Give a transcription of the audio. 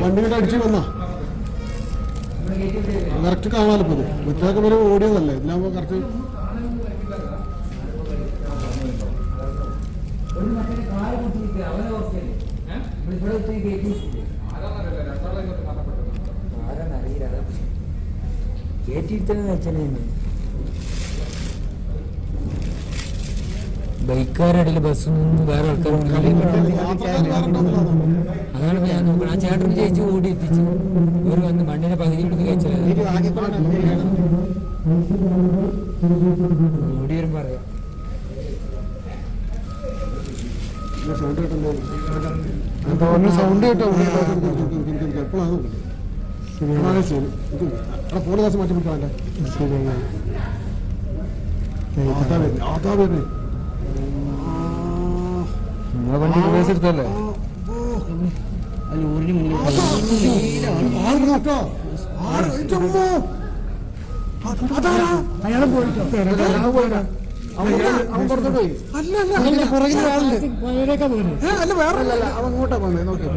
വണ്ടിയുടെ അടിച്ചു വന്നാ കറക്റ്റ് കാണാമല്ലോ ഇപ്പൊ മറ്റൊക്കെ പേര് ഓടിയതല്ലേ ഇതിലാകുമ്പോ കറക്റ്റ് ബൈക്കാരടിയിൽ ബസ്സൊന്നും വേറെ ആൾക്കാരുണ്ട്. അതാണ് ഞാൻ നോക്കണം. ആ ചേട്ടൻ ചേച്ചി ഓടി എത്തിച്ചു ഒരു വന്ന് മണ്ണിനെ പകുതി എടുത്ത് കഴിച്ചത് ഓടി വരും പറയാം. സൗണ്ട് കേട്ടോ എപ്പോഴാണ് ഫോണ് കാശ് മാറ്റി പിടിക്കാനല്ലേ വണ്ടി കേസ് എടുത്തല്ലേ അയാൾ പോയിട്ടോ അവൻ പുറത്തോട്ട് പോയി. അല്ല പുറകിൽ ആളുണ്ട്. അല്ല വേറെ അവൻ അങ്ങോട്ടാ പോന്നെ നോക്കി.